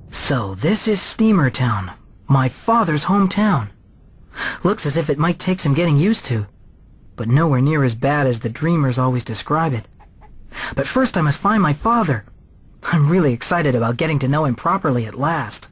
So this is Steamertown, my father's hometown. Looks as if it might take some getting used to, but nowhere near as bad as the dreamers always describe it. But first I must find my father. I'm really excited about getting to know him properly at last.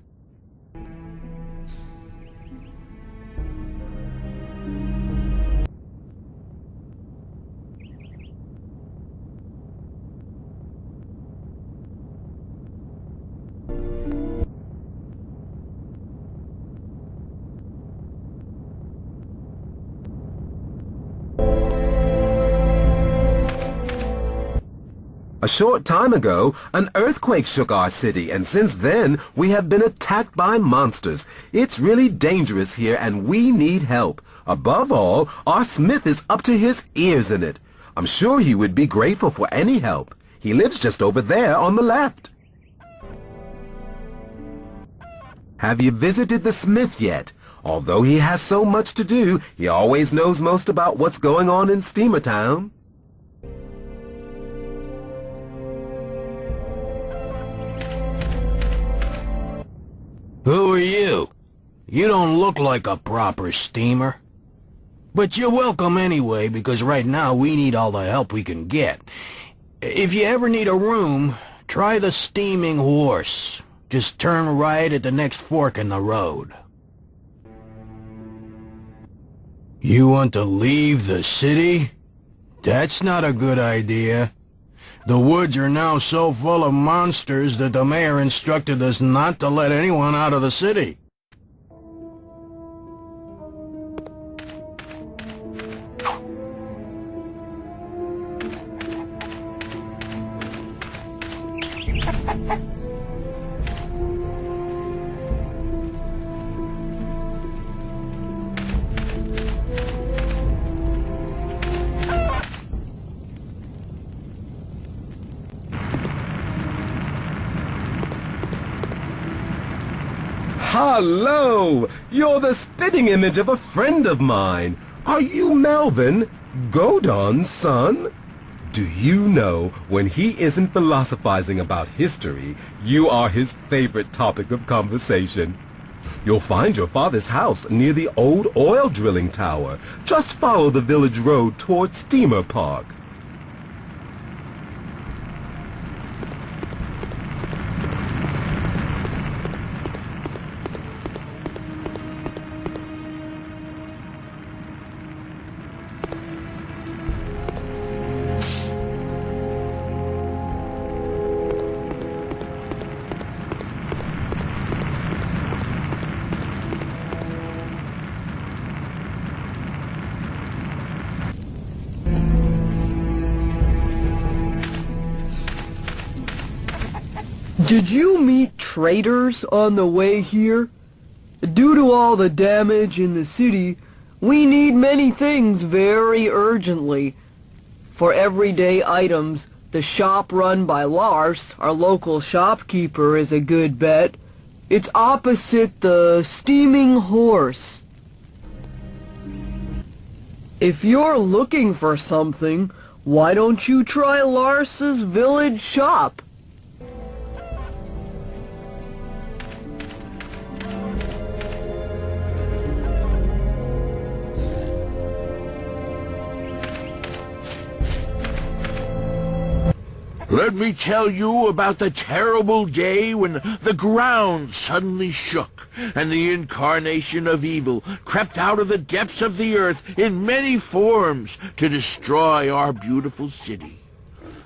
A short time ago, an earthquake shook our city, and since then, we have been attacked by monsters. It's really dangerous here, and we need help. Above all, our smith is up to his ears in it. I'm sure he would be grateful for any help. He lives just over there on the left. Have you visited the smith yet? Although he has so much to do, he always knows most about what's going on in Steamertown. Who are you? You don't look like a proper steamer. But you're welcome anyway, because right now we need all the help we can get. If you ever need a room, try the steaming horse. Just turn right at the next fork in the road. You want to leave the city? That's not a good idea. The woods are now so full of monsters that the mayor instructed us not to let anyone out of the city. Hello! You're the spitting image of a friend of mine. Are you Melvin, Godon's son? Do you know, when he isn't philosophizing about history, you are his favorite topic of conversation. You'll find your father's house near the old oil drilling tower. Just follow the village road toward Steamer Park. Did you meet traders on the way here? Due to all the damage in the city, we need many things very urgently. For everyday items, the shop run by Lars, our local shopkeeper, is a good bet. It's opposite the Steaming Horse. If you're looking for something, why don't you try Lars's village shop? Let me tell you about the terrible day when the ground suddenly shook, and the incarnation of evil crept out of the depths of the earth in many forms to destroy our beautiful city.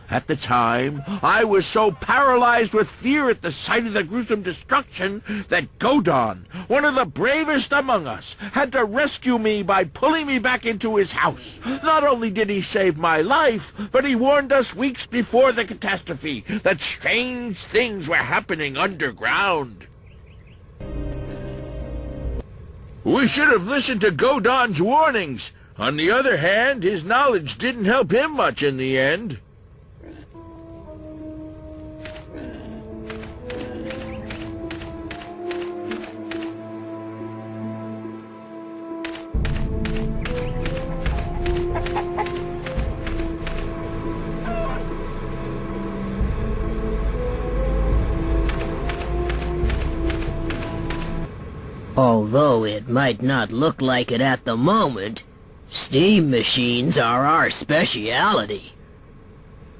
At the time, I was so paralyzed with fear at the sight of the gruesome destruction that Godon, one of the bravest among us, had to rescue me by pulling me back into his house. Not only did he save my life, but he warned us weeks before the catastrophe that strange things were happening underground. We should have listened to Godon's warnings. On the other hand, his knowledge didn't help him much in the end. Although it might not look like it at the moment, steam machines are our specialty.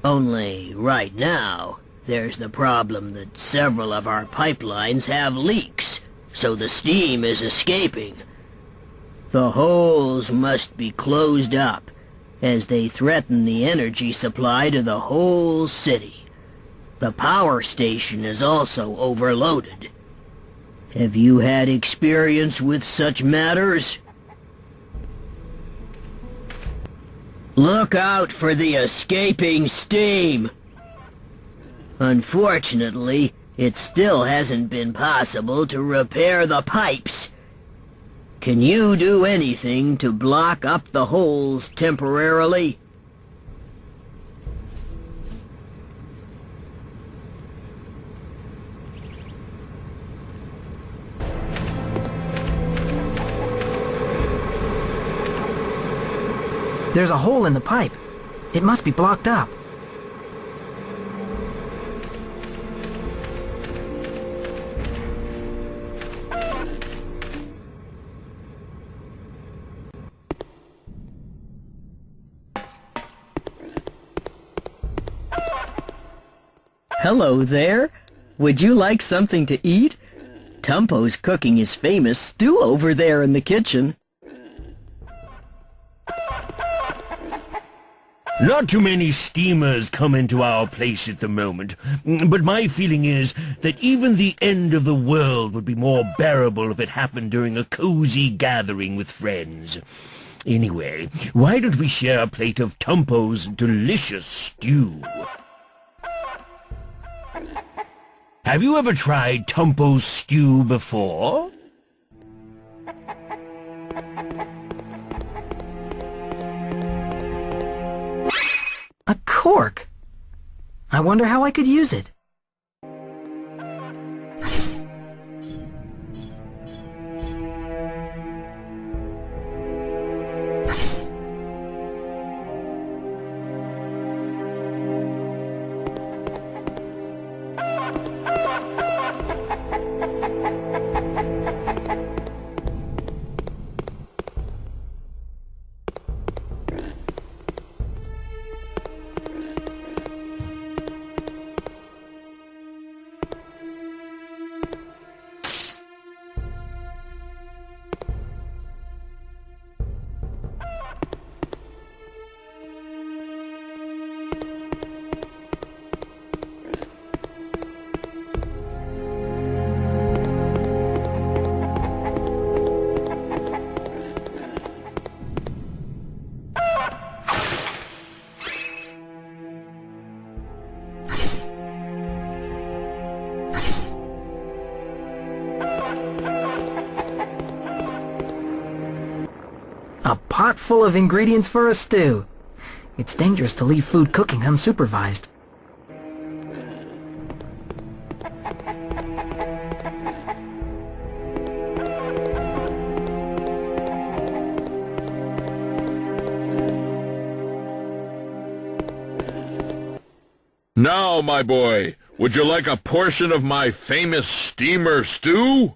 Only, right now, there's the problem that several of our pipelines have leaks, so the steam is escaping. The holes must be closed up, as they threaten the energy supply to the whole city. The power station is also overloaded. Have you had experience with such matters? Look out for the escaping steam. Unfortunately, it still hasn't been possible to repair the pipes. Can you do anything to block up the holes temporarily? There's a hole in the pipe. It must be blocked up. Hello there. Would you like something to eat? Tumpo's cooking his famous stew over there in the kitchen. Not too many steamers come into our place at the moment, but my feeling is that even the end of the world would be more bearable if it happened during a cozy gathering with friends. Anyway, why don't we share a plate of Tumpo's delicious stew? Have you ever tried Tumpo's stew before? A cork! I wonder how I could use it. A pot full of ingredients for a stew. It's dangerous to leave food cooking unsupervised. Now, my boy, would you like a portion of my famous steamer stew?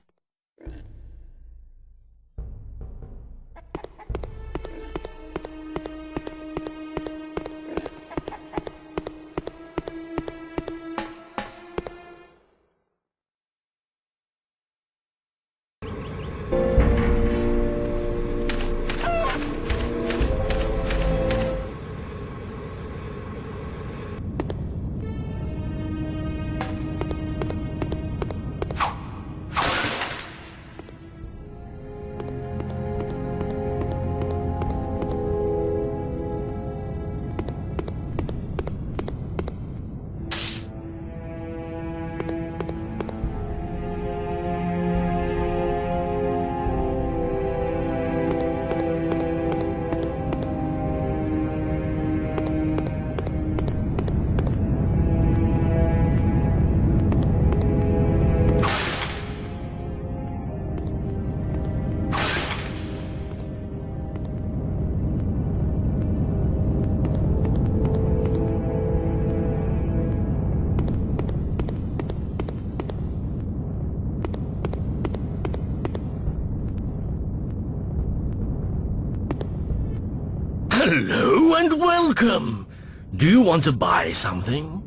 Hello and welcome. Do you want to buy something?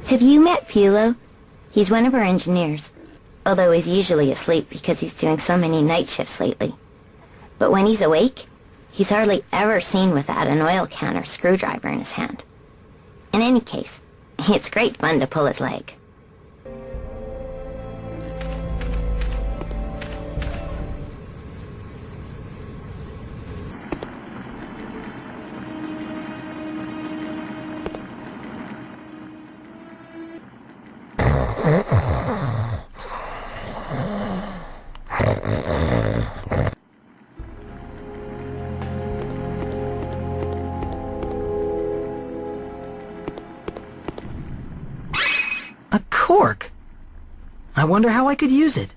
Have you met Fulo? He's one of our engineers, although he's usually asleep because he's doing so many night shifts lately. But when he's awake, he's hardly ever seen without an oil can or screwdriver in his hand. In any case, it's great fun to pull his leg. A cork? I wonder how I could use it.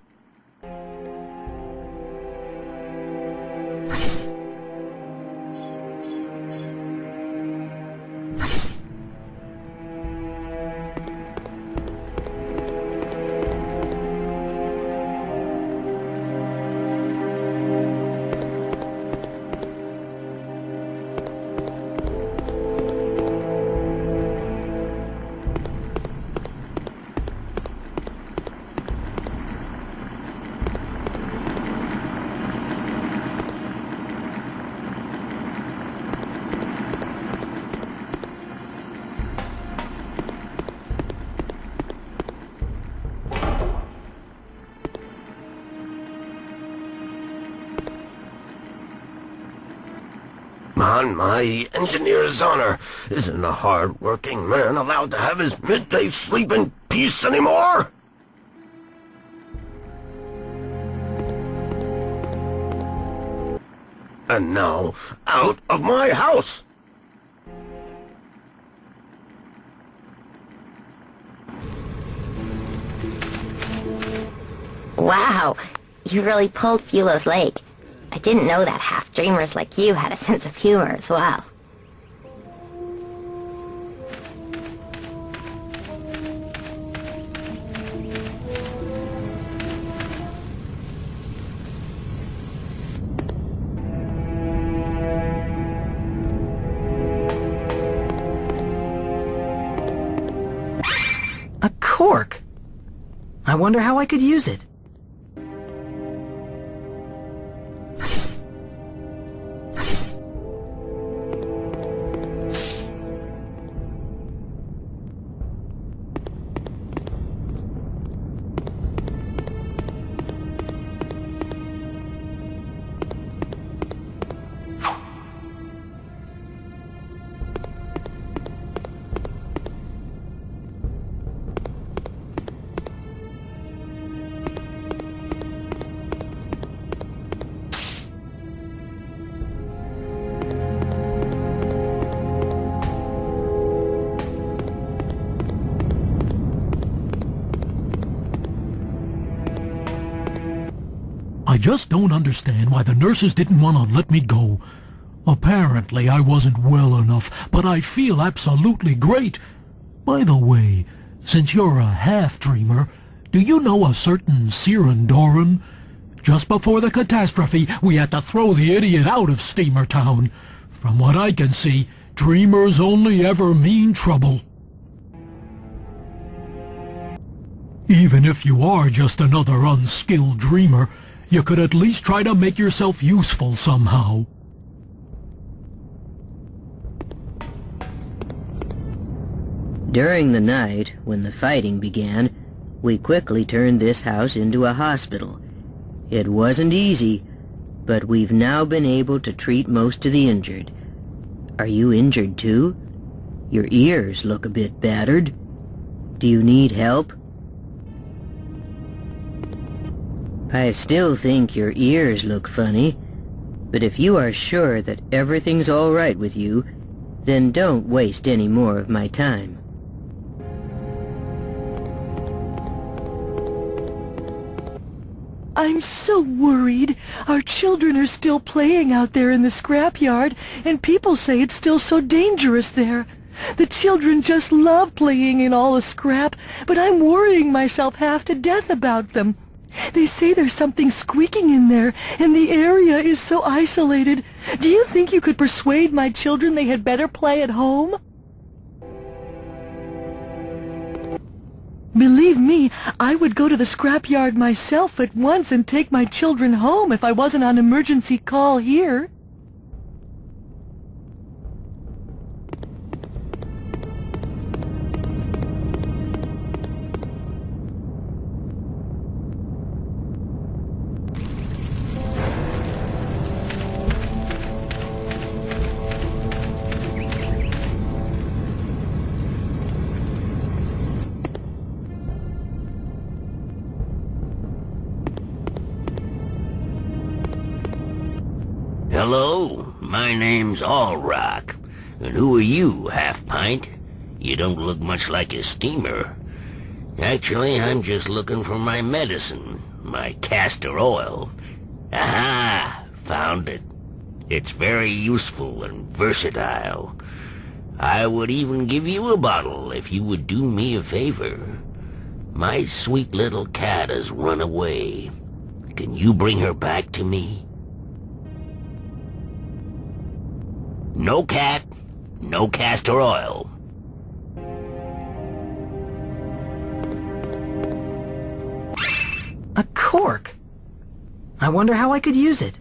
On my engineer's honor, isn't a hard-working man allowed to have his midday sleep in peace anymore? And now, out of my house! Wow, you really pulled Fulo's leg. I didn't know that half-dreamers like you had a sense of humor as well. A cork? I wonder how I could use it. I just don't understand why the nurses didn't want to let me go. Apparently I wasn't well enough, but I feel absolutely great. By the way, since you're a half-dreamer, do you know a certain Sirendoran? Just before the catastrophe, we had to throw the idiot out of Steamertown. From what I can see, dreamers only ever mean trouble. Even if you are just another unskilled dreamer, you could at least try to make yourself useful somehow. During the night, when the fighting began, we quickly turned this house into a hospital. It wasn't easy, but we've now been able to treat most of the injured. Are you injured too? Your ears look a bit battered. Do you need help? I still think your ears look funny, but if you are sure that everything's all right with you, then don't waste any more of my time. I'm so worried. Our children are still playing out there in the scrapyard, and people say it's still so dangerous there. The children just love playing in all the scrap, but I'm worrying myself half to death about them. They say there's something squeaking in there, and the area is so isolated. Do you think you could persuade my children they had better play at home? Believe me, I would go to the scrapyard myself at once and take my children home if I wasn't on emergency call here. Hello, my name's Ol'Raakes. And who are you, half-pint? You don't look much like a steamer. Actually, I'm just looking for my medicine, my castor oil. Aha! Found it. It's very useful and versatile. I would even give you a bottle if you would do me a favor. My sweet little cat has run away. Can you bring her back to me? No cat, no castor oil. A cork? I wonder how I could use it.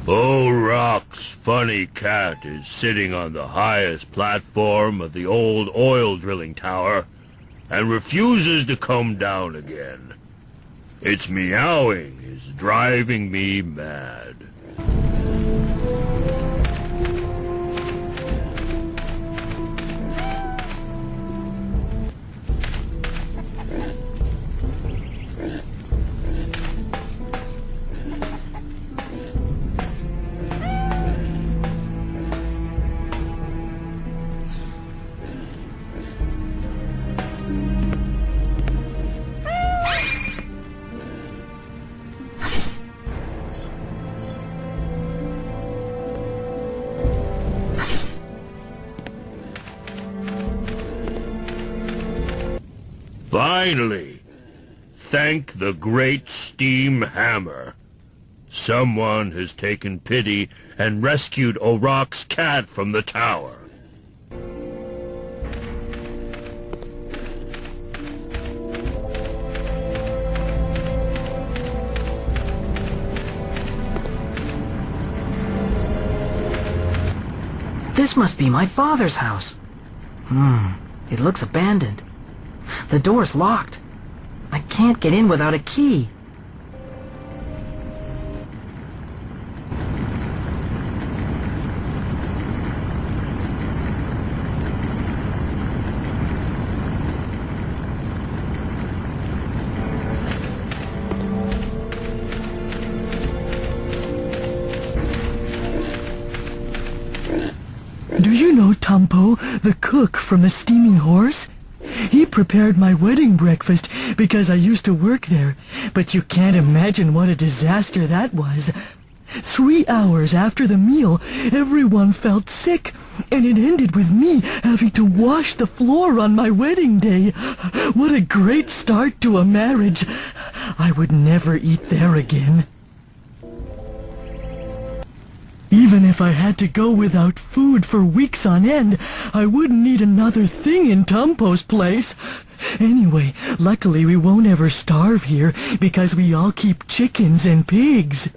Ol'Raakes' funny cat is sitting on the highest platform of the old oil drilling tower and refuses to come down again. Its meowing is driving me mad. Finally! Thank the great steam hammer. Someone has taken pity and rescued Ol'Raakes' cat from the tower. This must be my father's house. It looks abandoned. The door's locked. I can't get in without a key. Do you know Tampo, the cook from the Steaming Horse? He prepared my wedding breakfast because I used to work there, but you can't imagine what a disaster that was. 3 hours after the meal, everyone felt sick, and it ended with me having to wash the floor on my wedding day. What a great start to a marriage. I would never eat there again. Even if I had to go without food for weeks on end, I wouldn't need another thing in Tampo's place. Anyway, luckily we won't ever starve here because we all keep chickens and pigs.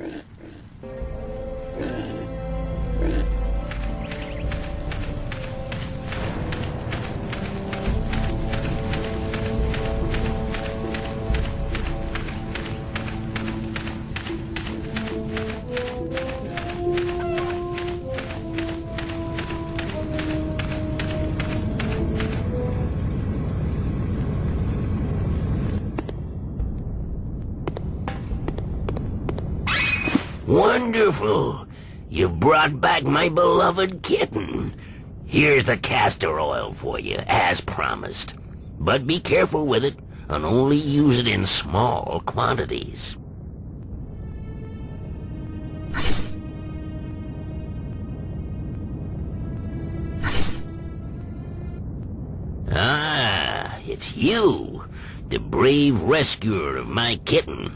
Wonderful! You've brought back my beloved kitten. Here's the castor oil for you, as promised. But be careful with it, and only use it in small quantities. Ah, it's you, the brave rescuer of my kitten.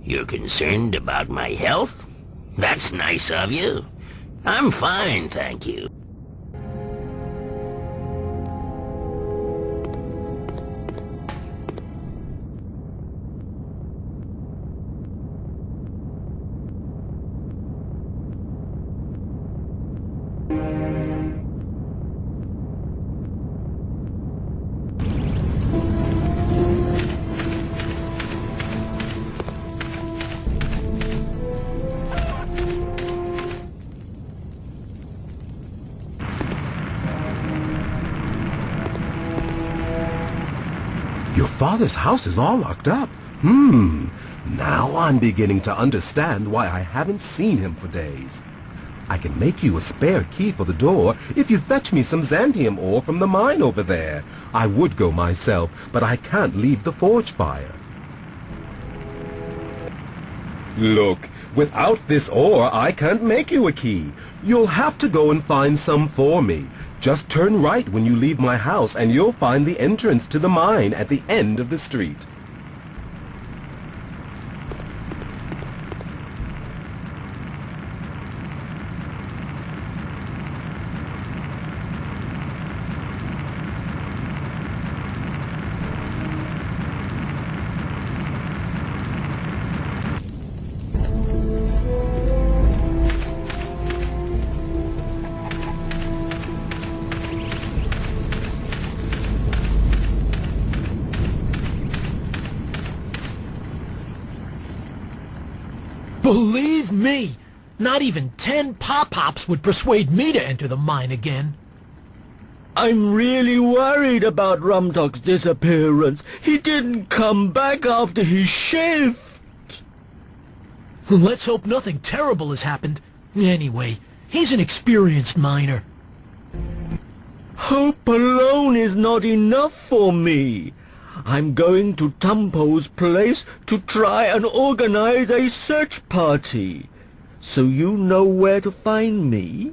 You're concerned about my health? That's nice of you. I'm fine, thank you. Your father's house is all locked up. Now I'm beginning to understand why I haven't seen him for days. I can make you a spare key for the door if you fetch me some Zantium ore from the mine over there. I would go myself, but I can't leave the forge fire. Look, without this ore, I can't make you a key. You'll have to go and find some for me. Just turn right when you leave my house, and you'll find the entrance to the mine at the end of the street. Believe me, not even 10 pop-pops would persuade me to enter the mine again. I'm really worried about Rumtok's disappearance. He didn't come back after his shift. Let's hope nothing terrible has happened. Anyway, he's an experienced miner. Hope alone is not enough for me. I'm going to Tumpo's place to try and organize a search party. So you know where to find me?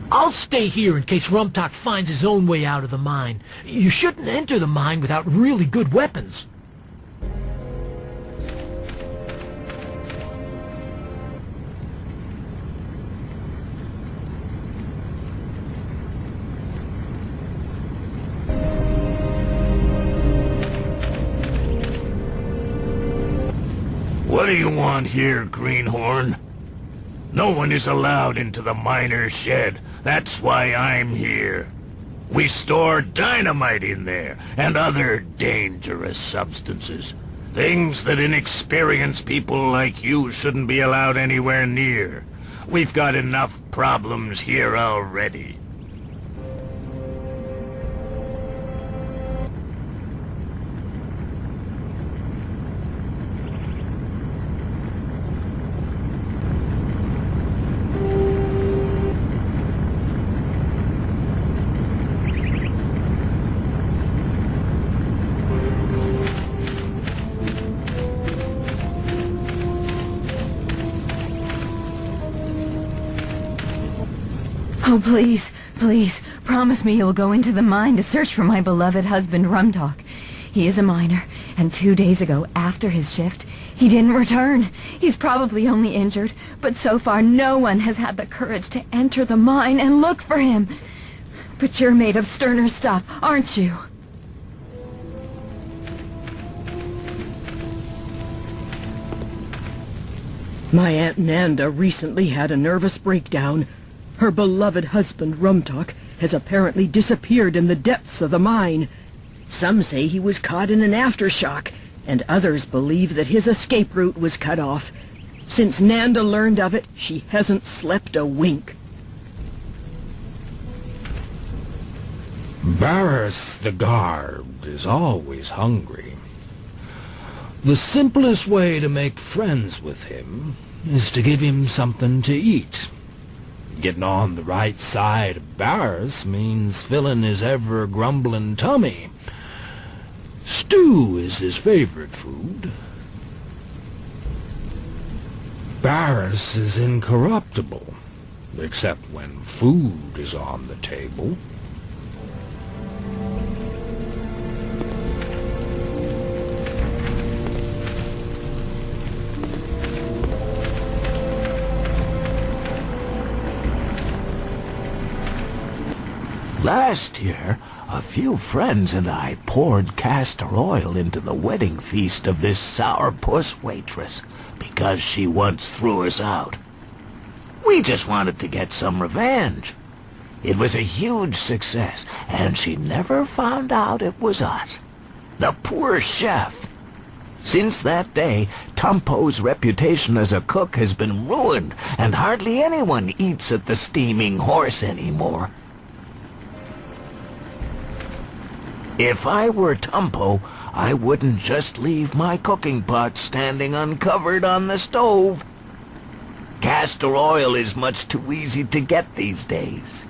I'll stay here in case Rumtok finds his own way out of the mine. You shouldn't enter the mine without really good weapons. What do you want here, Greenhorn? No one is allowed into the miner's shed. That's why I'm here. We store dynamite in there, and other dangerous substances. Things that inexperienced people like you shouldn't be allowed anywhere near. We've got enough problems here already. Oh, please, please, promise me you'll go into the mine to search for my beloved husband, Rumtok. He is a miner, and 2 days ago, after his shift, he didn't return. He's probably only injured, but so far no one has had the courage to enter the mine and look for him. But you're made of sterner stuff, aren't you? My Aunt Nanda recently had a nervous breakdown. Her beloved husband, Rumtok, has apparently disappeared in the depths of the mine. Some say he was caught in an aftershock, and others believe that his escape route was cut off. Since Nanda learned of it, she hasn't slept a wink. Baras the guard is always hungry. The simplest way to make friends with him is to give him something to eat. Getting on the right side of Baras means filling his ever-grumbling tummy. Stew is his favorite food. Baras is incorruptible, except when food is on the table. Last year, a few friends and I poured castor oil into the wedding feast of this sourpuss waitress because she once threw us out. We just wanted to get some revenge. It was a huge success, and she never found out it was us. The poor chef. Since that day, Tumpo's reputation as a cook has been ruined, and hardly anyone eats at the Steaming Horse anymore. If I were Tumpo, I wouldn't just leave my cooking pot standing uncovered on the stove. Castor oil is much too easy to get these days.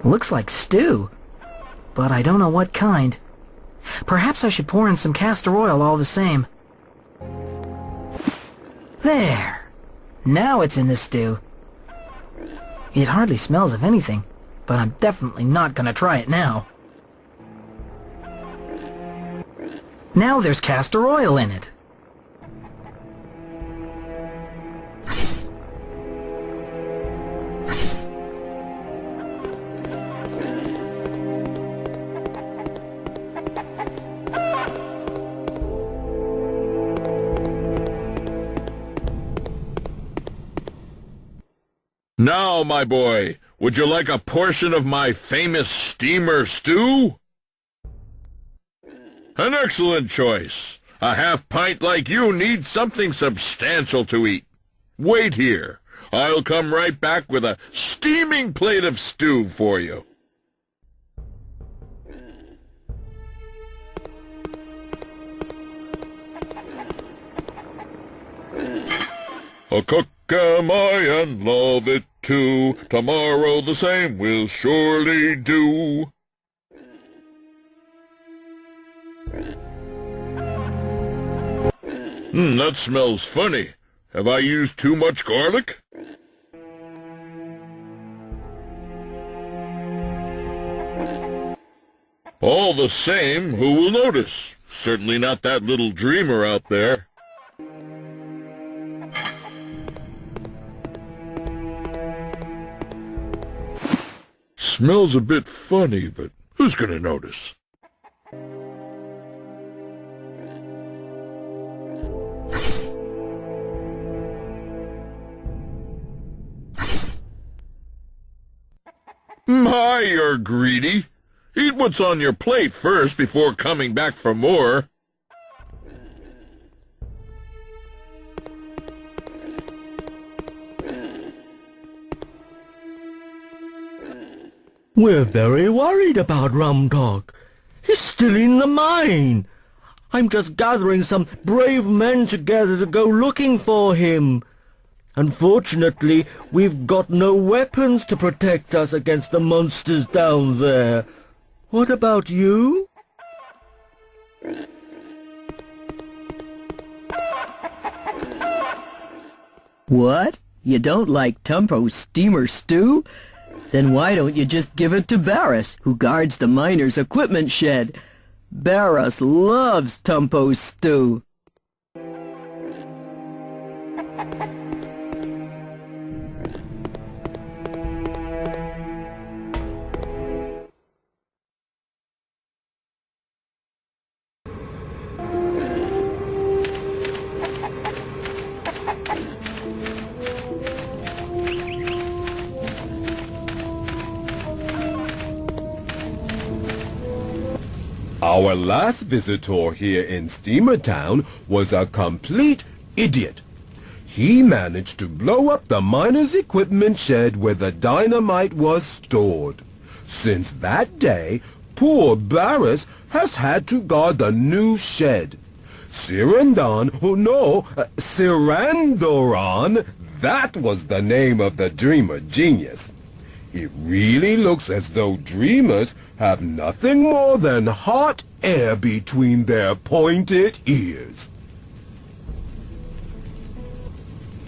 Looks like stew, but I don't know what kind. Perhaps I should pour in some castor oil all the same. There! Now it's in the stew. It hardly smells of anything, but I'm definitely not gonna try it now. Now there's castor oil in it. Now, my boy, would you like a portion of my famous steamer stew? An excellent choice. A half-pint like you needs something substantial to eat. Wait here. I'll come right back with a steaming plate of stew for you. A cook am I and love it too. Tomorrow the same will surely do. That smells funny. Have I used too much garlic? All the same, who will notice? Certainly not that little dreamer out there. Smells a bit funny, but who's gonna notice? My, you're greedy. Eat what's on your plate first before coming back for more. We're very worried about Rumtok. He's still in the mine. I'm just gathering some brave men together to go looking for him. Unfortunately, we've got no weapons to protect us against the monsters down there. What about you? What? You don't like Tumpo's steamer stew? Then why don't you just give it to Baras, who guards the miner's equipment shed? Baras loves Tumpo's stew. Our last visitor here in Steamertown was a complete idiot. He managed to blow up the miner's equipment shed where the dynamite was stored. Since that day, poor Baras has had to guard the new shed. Sirandoran, that was the name of the dreamer genius. It really looks as though dreamers have nothing more than hot air between their pointed ears.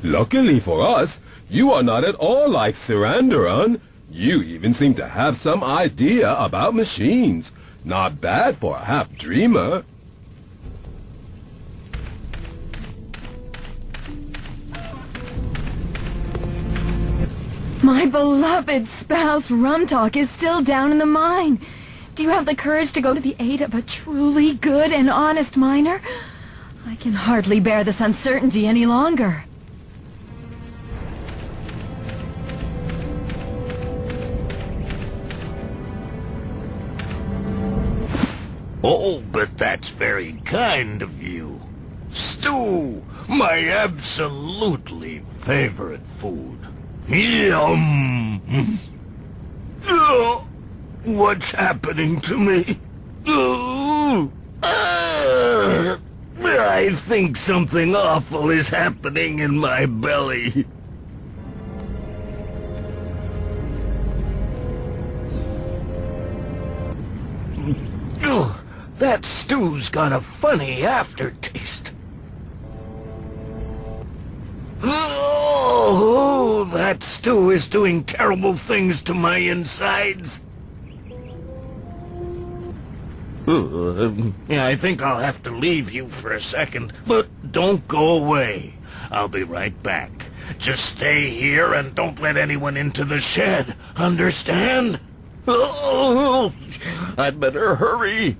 Luckily for us, you are not at all like Sirandoran. You even seem to have some idea about machines. Not bad for a half-dreamer. My beloved spouse, Rumtok, is still down in the mine. Do you have the courage to go to the aid of a truly good and honest miner? I can hardly bear this uncertainty any longer. Oh, but that's very kind of you. Stew, my absolutely favorite food. Yum! Oh, what's happening to me? Oh, I think something awful is happening in my belly. That stew's got a funny aftertaste. Oh, that stew is doing terrible things to my insides. I think I'll have to leave you for a second, but don't go away. I'll be right back. Just stay here and don't let anyone into the shed. Understand? Oh, I'd better hurry.